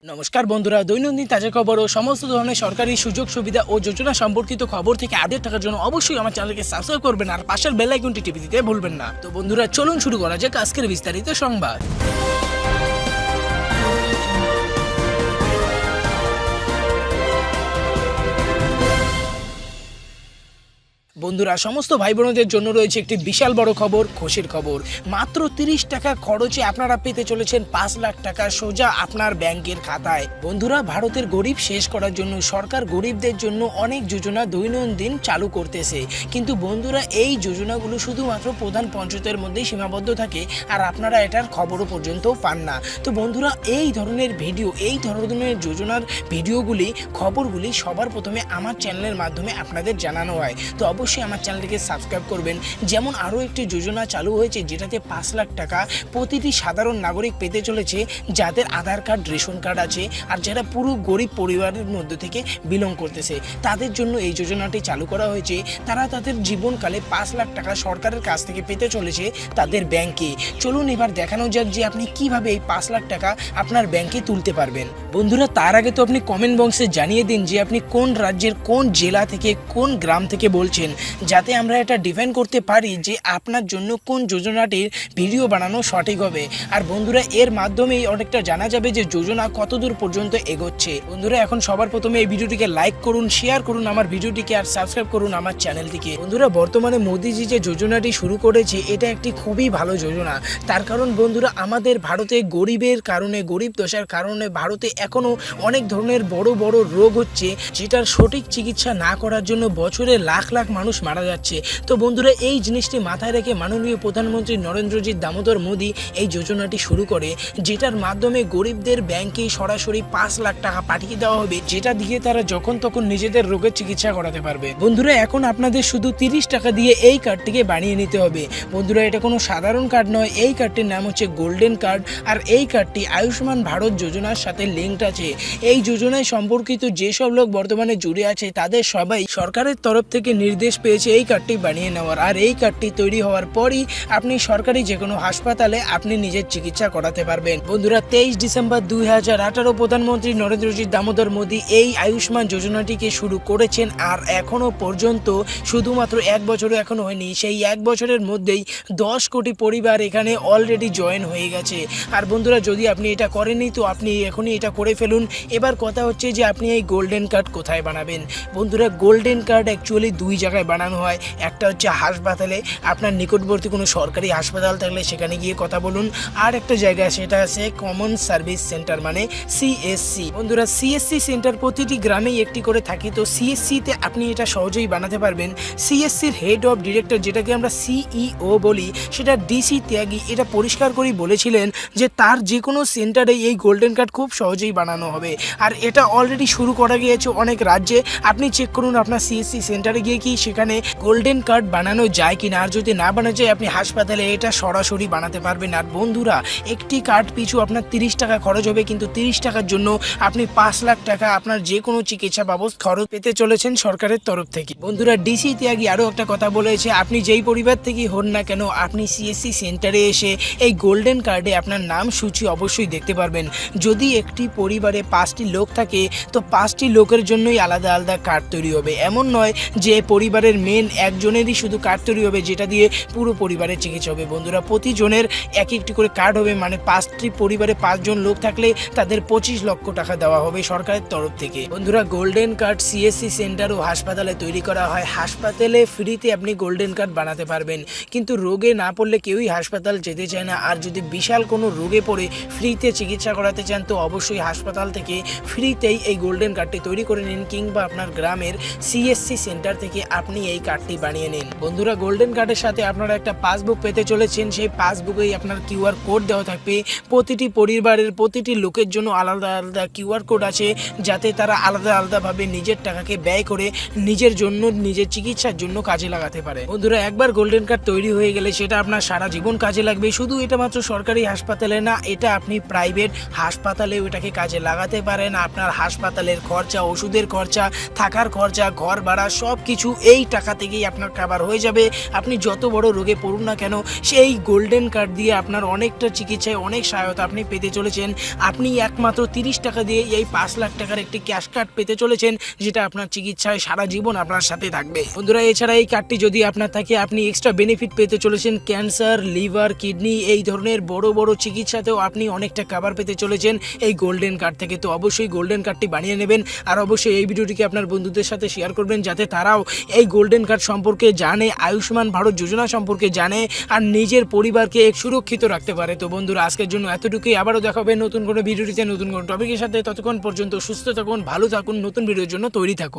নমস্কার বন্ধুরা, দৈনন্দিন তাজা খবর ও সমস্ত ধরনের সরকারি সুযোগ সুবিধা ও যোজনা সম্পর্কিত খবর থেকে আপডেট থাকার জন্য অবশ্যই আমার চ্যানেলকে সাবস্ক্রাইব করবেন আর পাশের বেল আইকনটি টিপে দিতে ভুলবেন না। তো বন্ধুরা, চলুন শুরু করা যাক আজকের বিস্তারিত সংবাদ। বন্ধুরা, সমস্ত ভাই বোনদের জন্য রয়েছে একটি বিশাল বড় খবর, খুশির খবর। মাত্র 30 টাকা খরচে আপনারা পেতে চলেছেন 5 লাখ টাকা সোজা আপনার ব্যাংকের খাতায়। বন্ধুরা, ভারতের গরিব শেষ করার জন্য সরকার গরিবদের জন্য অনেক যোজনা দৈনন্দিন চালু করতেছে, কিন্তু বন্ধুরা এই যোজনাগুলো শুধুমাত্র প্রধান পঞ্চায়েতের মধ্যেই সীমাবদ্ধ থাকে আর আপনারা এটার খবরও পর্যন্ত পান না। তো বন্ধুরা, এই ধরনের ভিডিও, এই ধরনের যোজনার ভিডিওগুলি, খবরগুলি সবার প্রথমে আমার চ্যানেলের মাধ্যমে আপনাদের জানানো হয়। তো অবশ্যই আমার চ্যানেলটিকে সাবস্ক্রাইব করবেন। যেমন আরও একটি যোজনা চালু হয়েছে যেটাতে 5 লাখ টাকা প্রতিটি সাধারণ নাগরিক পেতে চলেছে যাদের আধার কার্ড, রেশন কার্ড আছে আর যারা পুরো গরিব পরিবারের মধ্যে থেকে বিলং করতেছে, তাদের জন্য এই যোজনাটি চালু করা হয়েছে। তারা তাদের জীবনকালে 5 লাখ টাকা সরকারের কাছ থেকে পেতে চলেছে তাদের ব্যাংকে। চলুন এবার দেখানো যাক যে আপনি কিভাবে এই 5 লাখ টাকা আপনার ব্যাংকে তুলতে পারবেন। বন্ধুরা, তার আগে তো আপনি কমেন্ট বক্সে জানিয়ে দিন যে আপনি কোন রাজ্যের, কোন জেলা থেকে, কোন গ্রাম থেকে বলছেন, যাতে আমরা এটা ডিফাইন করতে পারি যে আপনার জন্য কোন যোজনাটির ভিডিও বানানো সঠিক হবে। আর বন্ধুরা, এর মাধ্যমেই অনেকটা জানা যাবে যে যোজনা কতদূর পর্যন্ত এগোচ্ছে। বন্ধুরা, এখন সবার প্রথমে এই ভিডিওটিকে লাইক করুন, শেয়ার করুন আমার ভিডিওটিকে আর সাবস্ক্রাইব করুন আমার চ্যানেলটিকে। বন্ধুরা, বর্তমানে মোদিজি যে যোজনাটি শুরু করেছে এটা একটি খুবই ভালো যোজনা। তার কারণ বন্ধুরা, আমাদের ভারতে গরিবের কারণে, গরিব দশার কারণে ভারতে এখনো অনেক ধরনের বড় বড় রোগ হচ্ছে, যেটার সঠিক চিকিৎসা না করার জন্য বছরে লাখ লাখ মানুষ মারা যাচ্ছে। তো বন্ধুরা, এই জিনিসটি মাথায় রেখে মাননীয় প্রধানমন্ত্রী নরেন্দ্রজি দামোদর মোদী এই যোজনাটি শুরু করে, যেটার মাধ্যমে গরিবদের ব্যাংকে সরাসরি 5 লাখ টাকা পাঠিয়ে দেওয়া হবে, যেটা দিয়ে তারা যখন তখন নিজেদের রোগের চিকিৎসা করাতে পারবে। বন্ধুরা, এখন আপনাদের শুধু 30 টাকা দিয়ে এই কার্ডটিকে বানিয়ে নিতে হবে। বন্ধুরা, এটা কোনো সাধারণ কার্ড নয়, এই কার্ডটির নাম হচ্ছে গোল্ডেন কার্ড। আর এই কার্ডটি আয়ুষ্মান ভারত যোজনার সাথে লিঙ্কড আছে। এই যোজনায় সম্পর্কিত যেসব লোক বর্তমানে জুড়ে আছে তাদের সবাই সরকারের তরফ থেকে নির্দেশ পেয়েছে এই কার্ডটি বানিয়ে নেওয়ার। আর এই কার্ডটি তৈরি হওয়ার পরই আপনি সরকারি যে কোনো হাসপাতালে আপনি নিজের চিকিৎসা করাতে পারবেন। বন্ধুরা, 23 ডিসেম্বর 2018 প্রধানমন্ত্রী নরেন্দ্রজি দামোদর মোদী এই আয়ুষ্মান যোজনাটিকে শুরু করেছেন। আর এখনো পর্যন্ত শুধুমাত্র 1 বছরও এখনো হয়নি, সেই 1 বছরের মধ্যেই 10 কোটি পরিবার এখানে অলরেডি জয়েন হয়ে গেছে। আর বন্ধুরা, যদি আপনি এটা করেননি তো আপনি এখনই এটা করে ফেলুন। এবার কথা হচ্ছে যে আপনি এই গোল্ডেন কার্ড কোথায় বানাবেন। বন্ধুরা, গোল্ডেন কার্ড অ্যাকচুয়ালি 2 জায়গায় বানানো হয়। একটা হচ্ছে হাসপাতালে, আপনার নিকটবর্তী কোনো সরকারি হাসপাতাল থাকলে সেখানে গিয়ে কথা বলুন। আর একটা জায়গা সেটা আছে কমন সার্ভিস সেন্টার, মানে সিএসসি। বন্ধুরা, সিএসসি সেন্টার প্রতিটি গ্রামেই একটি করে থাকে। তো সিএসসিতে আপনি এটা সহজেই বানাতে পারবেন। সিএসসির হেড অফ ডিরেক্টর, যেটাকে আমরা সিইও বলি, সেটা ডিসি ত্যাগী এটা পরিষ্কার করেই বলেছিলেন যে তার যে কোনো সেন্টারে এই গোল্ডেন কার্ড খুব সহজেই বানানো হবে। আর এটা অলরেডি শুরু করা গিয়েছে অনেক রাজ্যে। আপনি চেক করুন আপনার সিএসসি সেন্টারে গিয়ে কি সেখানে গোল্ডেন কার্ড বানানো যায় কিনা। আর যদি না বানানো যায় আপনি হাসপাতালে এটা সরাসরি বানাতে পারবেন। আর বন্ধুরা, একটি কার্ড পিছু আপনার 30 টাকা খরচ হবে, কিন্তু 30 টাকার জন্য আপনি 5 লাখ টাকা আপনার যে কোনো চিকিৎসা ব্যবস্থা খরচ পেতে চলেছেন সরকারের তরফ থেকে। বন্ধুরা, ডিসি ত্যাগী আরও একটা কথা বলেছে, আপনি যেই পরিবার থেকেই হন না কেন আপনি সিএসসি সেন্টারে এসে এই গোল্ডেন কার্ডে আপনার নাম সূচি অবশ্যই দেখতে পারবেন। যদি একটি পরিবারে 5টি লোক থাকে তো 5টি লোকের জন্যই আলাদা আলাদা কার্ড তৈরি হবে। এমন নয় যে পরিবারের মেন একজনেরই শুধু কার্ড তৈরি হবে যেটা দিয়ে পুরো পরিবারের চিকিৎসা হবে। বন্ধুরা, প্রতিজনের এক একটি করে কার্ড হবে, মানে 5টি পরিবারে 5 জন লোক থাকলে তাদের 25 লক্ষ টাকা দেওয়া হবে সরকারের তরফ থেকে। বন্ধুরা, গোল্ডেন কার্ড সিএসসি সেন্টার ও হাসপাতালে তৈরি করা হয়। হাসপাতালে ফ্রিতে আপনি গোল্ডেন কার্ড বানাতে পারবেন, কিন্তু রোগে না পড়লে কেউই হাসপাতাল যেতে চায় না। আর যদি বিশাল কোনো রোগে পড়ে ফ্রিতে চিকিৎসা করাতে চান তো অবশ্যই হাসপাতাল থেকে ফ্রিতেই এই গোল্ডেন কার্ডটি তৈরি করে নিন, কিংবা আপনার গ্রামের সিএসসি সেন্টার থেকে আপনি এই কার্ডটি বানিয়ে নিন। বন্ধুরা, গোল্ডেন কার্ডের সাথে আপনারা একটা পাসবুক পেতে চলেছেন। সেই পাসবুকেই আপনার কিউআর কোড দেওয়া থাকবে। প্রতিটি পরিবারের, প্রতিটি লোকের জন্য আলাদা আলাদা কিউআর কোড আছে, যাতে তারা আলাদা আলাদাভাবে নিজের টাকাকে ব্যয় করে নিজের জন্য, নিজের চিকিৎসার জন্য কাজে লাগাতে পারে। বন্ধুরা, একবার গোল্ডেন কার্ড তৈরি হয়ে গেলে সেটা আপনার সারা জীবন কাজে লাগবে। শুধু এটা মাত্র সরকারি হাসপাতালে না, এটা আপনি প্রাইভেট হাসপাতালেও এটাকে কাজে লাগাতে পারেন। আপনার হাসপাতালের খরচা, ওষুধের খরচা, থাকার খরচা, ঘর ভাড়া সব কিছু এই টাকা থেকেই আপনার কাভার হয়ে যাবে। আপনি যত বড় রোগে পড়ুন না কেন, সেই গোল্ডেন কার্ড দিয়ে আপনার অনেকটা চিকিৎসায় অনেক সহায়তা আপনি পেতে চলেছেন। আপনি একমাত্র 30 টাকা দিয়ে এই 5 লাখ টাকার একটি ক্যাশ কার্ড পেতে চলেছেন, যেটা আপনার চিকিৎসায় সারা জীবন আপনার সাথে থাকবে। বন্ধুরা, এছাড়া এই কার্ডটি যদি আপনার থাকে, আপনি এক্সট্রা বেনিফিট পেতে চলেছেন। ক্যান্সার, লিভার, কিডনি এই ধরনের বড় বড় চিকিৎসাতেও আপনি অনেকটা কাভার পেতে চলেছেন এই গোল্ডেন কার্ড থেকে। তো অবশ্যই গোল্ডেন কার্ডটি বানিয়ে নেবেন, আর অবশ্যই এই ভিডিওটিকে আপনার বন্ধুদের সাথে শেয়ার করবেন, যাতে তারাও এই গোল্ডেন কার্ড সম্পর্কে জানে, আয়ুষ্মান ভারত যোজনা সম্পর্কে জানে, আর নিজের পরিবারকে সুরক্ষিত রাখতে পারে। তো বন্ধুরা, আজকের জন্য এতটুকুই। আবারও দেখা হবে নতুন কোনো ভিডিওটিতে, নতুন কোনো টপিকের সাথে। ততক্ষণ পর্যন্ত সুস্থ থাকুন, ভালো থাকুন, নতুন ভিডিওর জন্য তৈরি থাকুন।